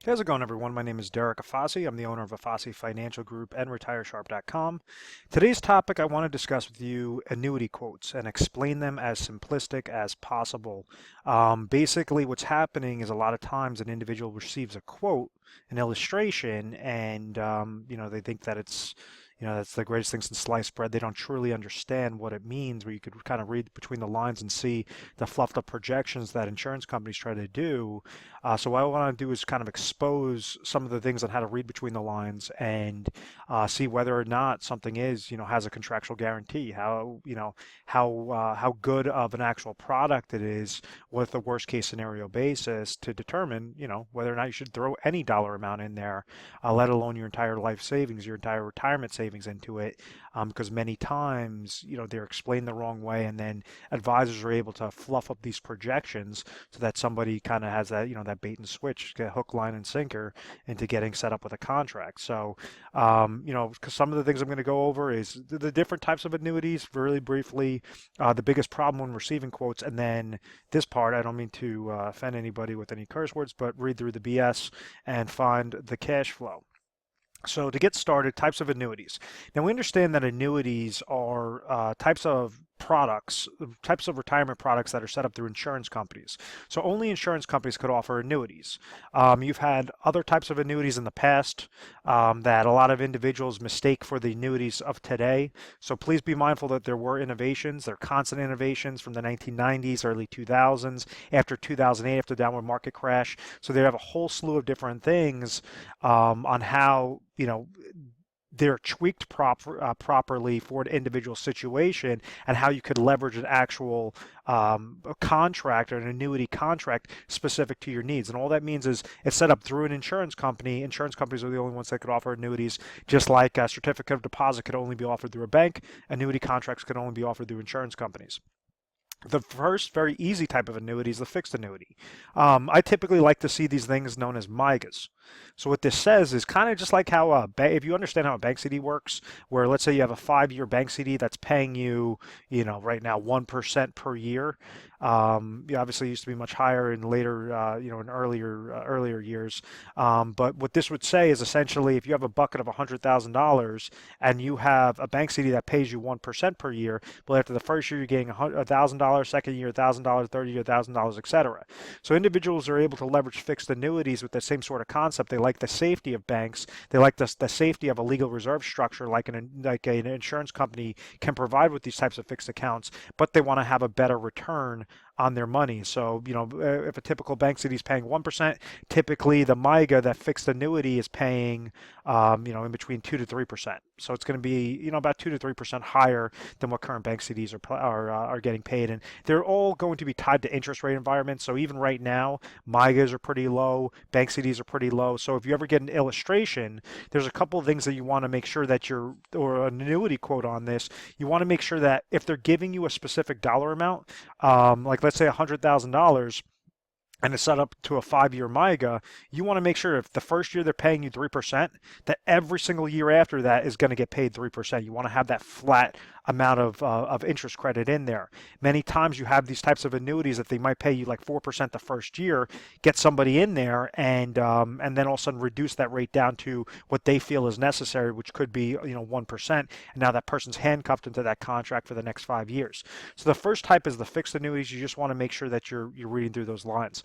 How's it going, everyone? My name is Derek Afasi. I'm the owner of Afasi Financial Group and RetireSharp.com. Today's topic, I want to discuss with you annuity quotes and explain them as simplistic as possible. Basically, what's happening is a lot of times an individual receives a quote, an illustration, and they think that that's the greatest thing since sliced bread. They don't truly understand what it means, where you could kind of read between the lines and see the fluffed up projections that insurance companies try to do. So what I want to do is kind of expose some of the things on how to read between the lines and see whether or not something has a contractual guarantee. How good of an actual product it is with a worst case scenario basis to determine, whether or not you should throw any dollar amount in there, let alone your entire life savings, your entire retirement savings into it, because many times, they're explained the wrong way, and then advisors are able to fluff up these projections so that somebody kind of has that, that bait and switch, get hook, line, and sinker into getting set up with a contract. So, because some of the things I'm going to go over is the different types of annuities, really briefly, the biggest problem when receiving quotes, and then this part, I don't mean to offend anybody with any curse words, but read through the BS and find the cash flow. So to get started, types of annuities. Now we understand that annuities are types of products, types of retirement products that are set up through insurance companies. So only insurance companies could offer annuities. You've had other types of annuities in the past that a lot of individuals mistake for the annuities of today. So please be mindful that there were innovations, there are constant innovations from the 1990s, early 2000s, after 2008, after the downward market crash. So they have a whole slew of different things on how they're tweaked properly for an individual situation and how you could leverage an actual a contract or an annuity contract specific to your needs. And all that means is it's set up through an insurance company. Insurance companies are the only ones that could offer annuities, just like a certificate of deposit could only be offered through a bank. Annuity contracts could only be offered through insurance companies. The first very easy type of annuity is the fixed annuity. I typically like to see these things known as MIGAs. So what this says is kind of just like how if you understand how a bank CD works, where let's say you have a 5-year bank CD that's paying you, right now 1% per year. Obviously it used to be much higher in later, in earlier years. But what this would say is essentially if you have a bucket of $100,000 and you have a bank CD that pays you 1% per year, well, after the first year you're getting $1,000, second year $1,000, third year $1,000, etc. So individuals are able to leverage fixed annuities with the same sort of concept. They like the safety of banks. They like the safety of a legal reserve structure like an insurance company can provide with these types of fixed accounts, but they want to have a better return on their money. So, if a typical bank CD is paying 1%, typically the MIGA, that fixed annuity, is paying, in between 2 to 3%. So it's going to be, about 2 to 3% higher than what current bank CDs are getting paid. And they're all going to be tied to interest rate environments. So even right now, MIGAs are pretty low, bank CDs are pretty low. So if you ever get an illustration, there's a couple of things that you want to make sure that or an annuity quote on this, you want to make sure that if they're giving you a specific dollar amount, like let's say $100,000, and it's set up to a 5-year MIGA, you want to make sure if the first year they're paying you 3%, that every single year after that is going to get paid 3%. You want to have that flat amount of interest credit in there. Many times you have these types of annuities that they might pay you like 4% the first year, get somebody in there, and then all of a sudden reduce that rate down to what they feel is necessary, which could be 1%. And now that person's handcuffed into that contract for the next 5 years. So the first type is the fixed annuities. You just want to make sure that you're reading through those lines.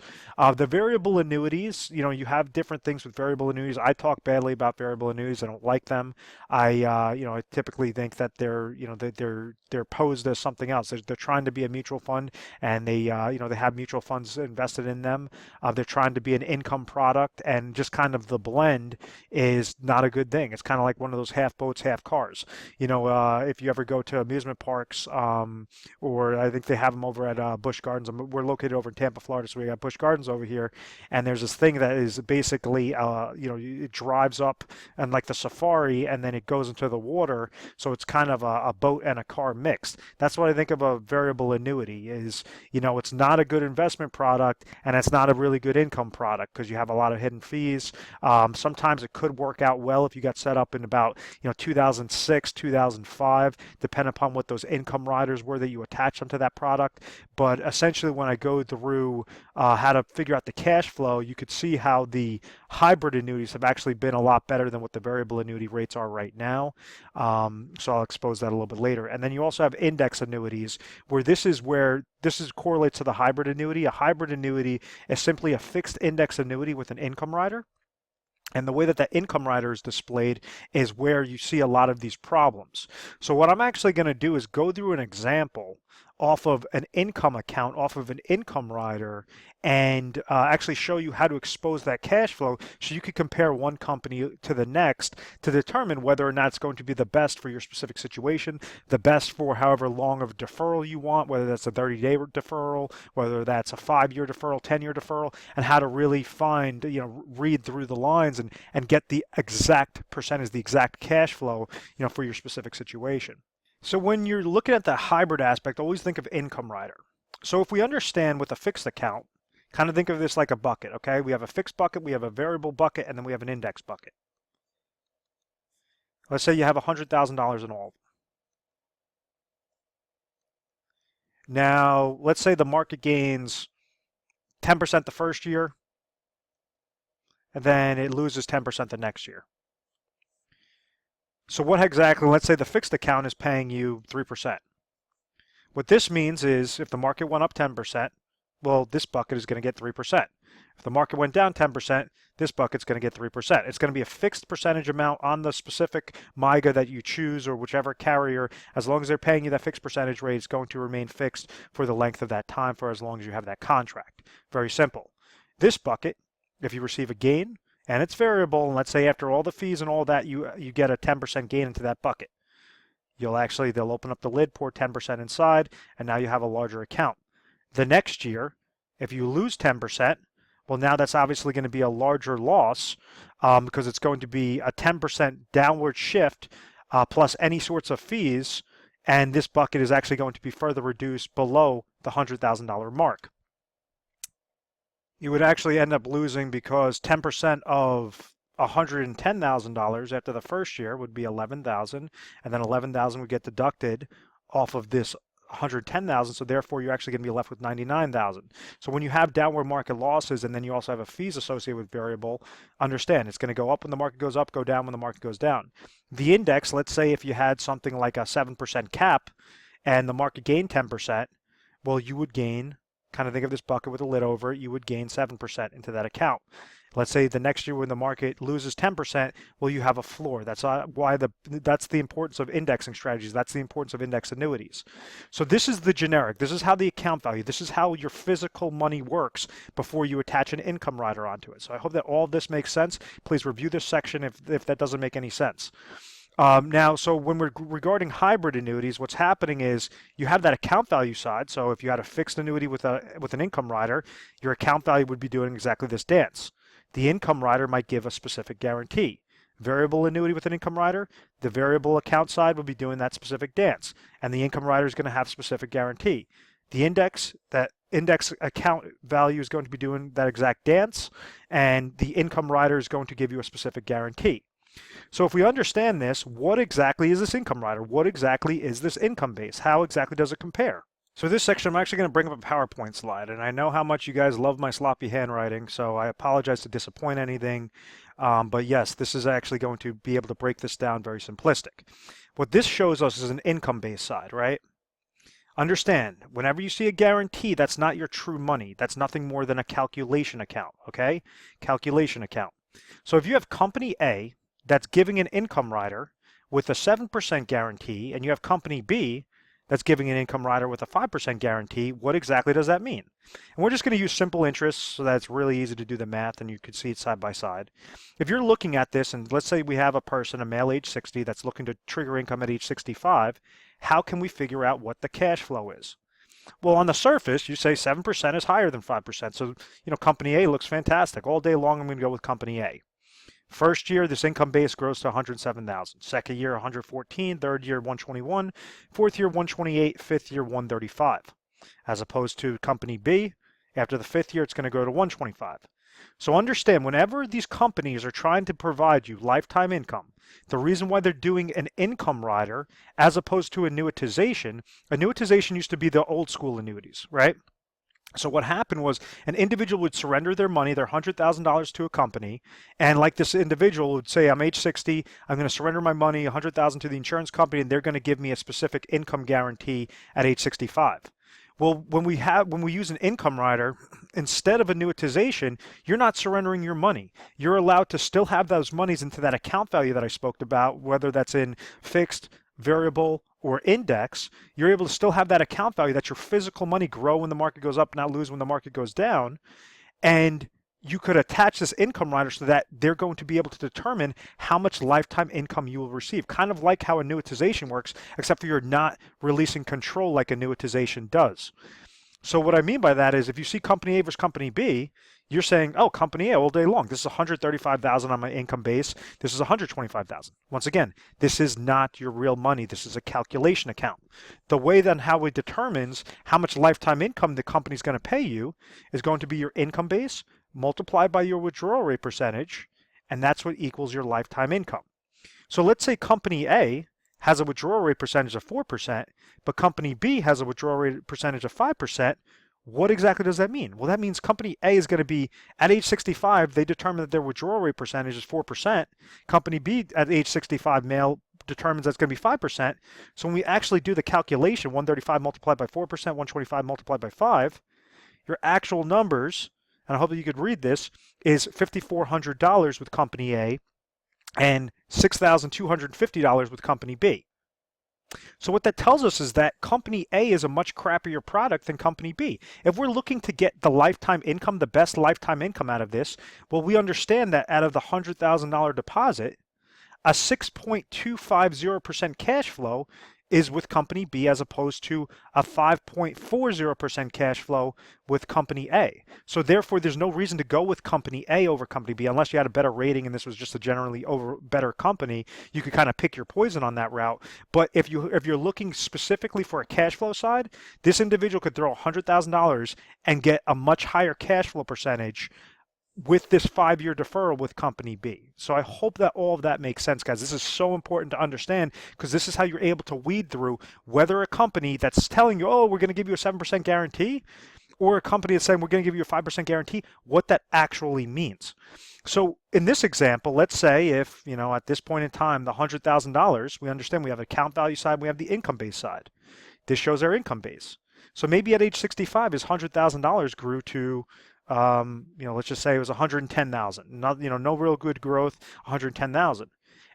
The variable annuities, you have different things with variable annuities. I talk badly about variable annuities. I don't like them. I typically think that they're posed as something else. They're trying to be a mutual fund, and they have mutual funds invested in them. They're trying to be an income product, and just kind of the blend is not a good thing. It's kind of like one of those half boats, half cars. If you ever go to amusement parks, or I think they have them over at Busch Gardens. We're located over in Tampa, Florida, so we got Busch Gardens over here, and there's this thing that is basically, it drives up and like the safari, and then it goes into the water. So it's kind of a boat and a car mixed. That's what I think of a variable annuity is, it's not a good investment product, and it's not a really good income product because you have a lot of hidden fees. Sometimes it could work out well if you got set up in about, 2006, 2005, depending upon what those income riders were that you attached onto that product. But essentially, when I go through how to figure out the cash flow, you could see how the hybrid annuities have actually been a lot better than what the variable annuity rates are right now. So I'll expose that a little bit later. And then you also have index annuities, where this is correlates to the hybrid annuity. A hybrid annuity is simply a fixed index annuity with an income rider. And the way that income rider is displayed is where you see a lot of these problems. So what I'm actually going to do is go through an example off of an income account, off of an income rider, and actually show you how to expose that cash flow so you can compare one company to the next to determine whether or not it's going to be the best for your specific situation, the best for however long of deferral you want, whether that's a 30-day deferral, whether that's a 5-year deferral, 10-year deferral, and how to really find, read through the lines and get the exact percentage, the exact cash flow, for your specific situation. So when you're looking at the hybrid aspect, always think of income rider. So if we understand with a fixed account, kind of think of this like a bucket, okay? We have a fixed bucket, we have a variable bucket, and then we have an index bucket. Let's say you have $100,000 in all of them. Now, let's say the market gains 10% the first year, and then it loses 10% the next year. So what exactly, let's say the fixed account is paying you 3%. What this means is if the market went up 10%, well, this bucket is going to get 3%. If the market went down 10%, this bucket's going to get 3%. It's going to be a fixed percentage amount on the specific MYGA that you choose or whichever carrier. As long as they're paying you that fixed percentage rate, it's going to remain fixed for the length of that time for as long as you have that contract. Very simple. This bucket, if you receive a gain, and it's variable, and let's say after all the fees and all that, you get a 10% gain into that bucket. They'll open up the lid, pour 10% inside, and now you have a larger account. The next year, if you lose 10%, well, now that's obviously going to be a larger loss because it's going to be a 10% downward shift plus any sorts of fees, and this bucket is actually going to be further reduced below the $100,000 mark. You would actually end up losing because 10% of $110,000 after the first year would be $11,000, and then $11,000 would get deducted off of this $110,000, so therefore you're actually going to be left with $99,000. So when you have downward market losses and then you also have a fees associated with variable, understand it's going to go up when the market goes up, go down when the market goes down. The index, let's say if you had something like a 7% cap and the market gained 10%, well, you would gain, kind of think of this bucket with a lid over it, you would gain 7% into that account. Let's say the next year when the market loses 10%, well, you have a floor. That's the importance of indexing strategies. That's the importance of index annuities. So this is the generic. This is how the account value, this is how your physical money works before you attach an income rider onto it. So I hope that all of this makes sense. Please review this section if that doesn't make any sense. Now, so when we're regarding hybrid annuities, what's happening is you have that account value side. So if you had a fixed annuity with an income rider, your account value would be doing exactly this dance. The income rider might give a specific guarantee. Variable annuity with an income rider, the variable account side will be doing that specific dance, and the income rider is going to have specific guarantee. That index account value is going to be doing that exact dance, and the income rider is going to give you a specific guarantee. So if we understand this, what exactly is this income rider? What exactly is this income base? How exactly does it compare? So this section, I'm actually going to bring up a PowerPoint slide, and I know how much you guys love my sloppy handwriting, so I apologize to disappoint anything. But yes, this is actually going to be able to break this down very simplistic. What this shows us is an income-based side, right? Understand, whenever you see a guarantee, that's not your true money. That's nothing more than a calculation account, okay? Calculation account. So if you have company A that's giving an income rider with a 7% guarantee, and you have company B that's giving an income rider with a 5% guarantee, what exactly does that mean? And we're just going to use simple interest so that it's really easy to do the math and you can see it side by side. If you're looking at this, and let's say we have a person, a male age 60, that's looking to trigger income at age 65, how can we figure out what the cash flow is? Well, on the surface, you say 7% is higher than 5%. So, company A looks fantastic. All day long, I'm going to go with company A. First year, this income base grows to $107,000. Second year, $114,000. Third year, $121,000. Fourth year, $128,000. Fifth year, $135,000. As opposed to company B, after the fifth year, it's going to go to $125,000. So understand, whenever these companies are trying to provide you lifetime income, the reason why they're doing an income rider as opposed to annuitization used to be the old school annuities, right? So what happened was an individual would surrender their money, their $100,000 to a company, and like this individual would say, I'm age 60, I'm going to surrender my money, 100,000 to the insurance company, and they're going to give me a specific income guarantee at age 65. Well, when we use an income rider, instead of annuitization, you're not surrendering your money. You're allowed to still have those monies into that account value that I spoke about, whether that's in fixed, variable, or index. You're able to still have that account value, that your physical money grow when the market goes up, not lose when the market goes down. And you could attach this income rider so that they're going to be able to determine how much lifetime income you will receive, kind of like how annuitization works, except for you're not releasing control like annuitization does. So what I mean by that is if you see company A versus company B, you're saying, oh, company A all day long. This is 135,000 on my income base. This is 125,000. Once again, this is not your real money. This is a calculation account. The way then how it determines how much lifetime income the company is going to pay you is going to be your income base multiplied by your withdrawal rate percentage, and that's what equals your lifetime income. So let's say company A has a withdrawal rate percentage of 4%, but company B has a withdrawal rate percentage of 5%. What exactly does that mean? Well, that means company A is going to be, at age 65, they determine that their withdrawal rate percentage is 4%. Company B at age 65, male, determines that's going to be 5%. So when we actually do the calculation, 135 multiplied by 4%, 125 multiplied by 5, your actual numbers, and I hope that you could read this, is $5,400 with company A and $6,250 with company B. So what that tells us is that company A is a much crappier product than company B. If we're looking to get the lifetime income, the best lifetime income out of this, well, we understand that out of the $100,000 deposit, a 6.250% cash flow is with company B as opposed to a 5.40% cash flow with company A. So therefore, there's no reason to go with company A over company B unless you had a better rating and this was just a generally better company. You could kind of pick your poison on that route. But if you're looking specifically for a cash flow side, this individual could throw $100,000 and get a much higher cash flow percentage with this 5-year deferral with company B. So I hope that all of that makes sense, guys. This is so important to understand because this is how you're able to weed through whether a company that's telling you, oh, we're going to give you a 7% guarantee, or a company that's saying we're going to give you a 5% guarantee, what that actually means. So in this example, let's say if, at this point in time, the $100,000, we understand we have account value side, we have the income base side. This shows our income base. So maybe at age 65, his $100,000 grew to let's just say it was 110,000. No real good growth, 110,000.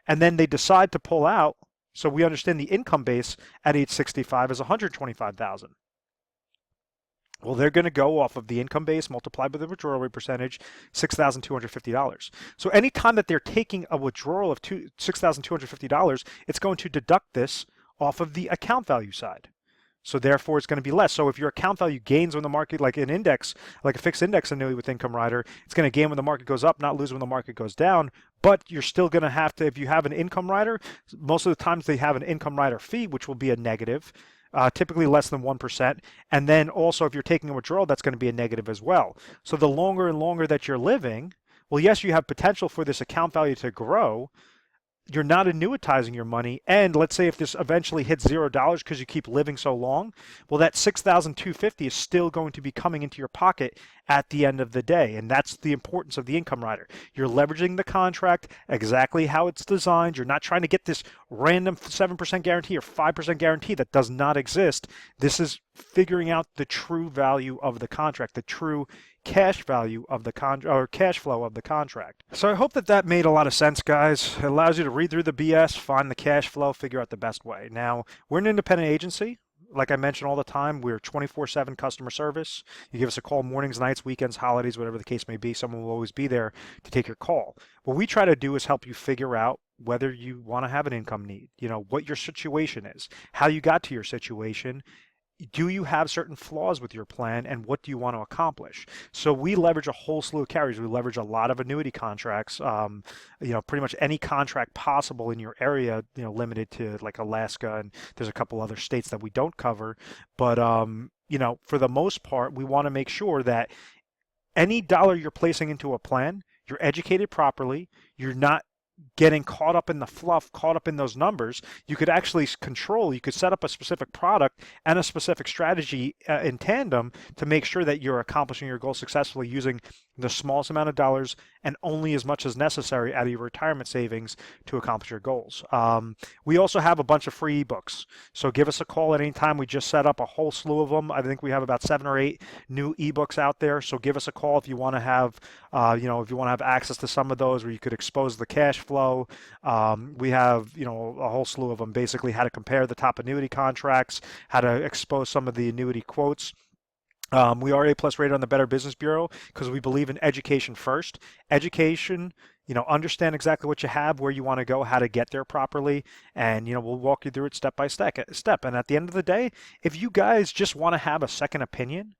And then they decide to pull out. So we understand the income base at age 65 is 125,000. Well, they're going to go off of the income base multiplied by the withdrawal rate percentage, $6,250. So anytime that they're taking a withdrawal of $6,250, it's going to deduct this off of the account value side. So therefore, it's going to be less. So if your account value gains when the market, like an index, like a fixed index annuity with income rider, it's going to gain when the market goes up, not lose when the market goes down. But you're still going to have to, if you have an income rider, most of the times they have an income rider fee, which will be a negative, typically less than 1%. And then also if you're taking a withdrawal, that's going to be a negative as well. So the longer and longer that you're living, well, yes, you have potential for this account value to grow. You're not annuitizing your money, and let's say if this eventually hits $0 because you keep living so long, well, that $6,250 is still going to be coming into your pocket at the end of the day, and that's the importance of the income rider. You're leveraging the contract exactly how it's designed. You're not trying to get this random 7% guarantee or 5% guarantee that does not exist. This is figuring out the true value of the contract, the true cash value of the or cash flow of the contract. So I hope that that made a lot of sense, guys. It allows you to read through the BS, find the cash flow, figure out the best way. Now, we're an independent agency. Like I mentioned all the time, we're 24/7 customer service. You give us a call mornings, nights, weekends, holidays, whatever the case may be. Someone will always be there to take your call. What we try to do is help you figure out whether you want to have an income need, what your situation is, how you got to your situation. Do you have certain flaws with your plan, and what do you want to accomplish? So we leverage a whole slew of carriers. We leverage a lot of annuity contracts, pretty much any contract possible in your area, limited to like Alaska, and there's a couple other states that we don't cover. But, for the most part, we want to make sure that any dollar you're placing into a plan, you're educated properly, you're not getting caught up in the fluff, caught up in those numbers. You could actually control, you could set up a specific product and a specific strategy in tandem to make sure that you're accomplishing your goal successfully using the smallest amount of dollars and only as much as necessary out of your retirement savings to accomplish your goals. We also have a bunch of free ebooks. So give us a call at any time. We just set up a whole slew of them. I think we have about 7 or 8 new ebooks out there. So give us a call if you want to have, if you want to have access to some of those where you could expose the cash flow. We have, a whole slew of them, basically how to compare the top annuity contracts, how to expose some of the annuity quotes. We are A+ rated on the Better Business Bureau because we believe in education first. Education, understand exactly what you have, where you want to go, how to get there properly, and we'll walk you through it step by step. And at the end of the day, if you guys just want to have a second opinion,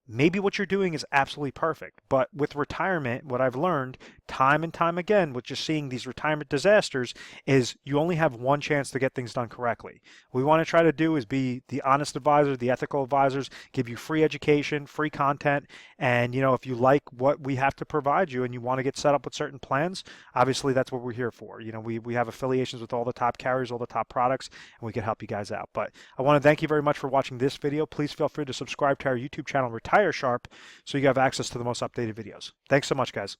maybe what you're doing is absolutely perfect. But with retirement, what I've learned time and time again with just seeing these retirement disasters is you only have one chance to get things done correctly. What we want to try to do is be the honest advisor, the ethical advisors, give you free education, free content. And, if you like what we have to provide you and you want to get set up with certain plans, obviously that's what we're here for. We have affiliations with all the top carriers, all the top products, and we can help you guys out. But I want to thank you very much for watching this video. Please feel free to subscribe to our YouTube channel, Retire Sharp, so you have access to the most updated videos. Thanks so much, guys.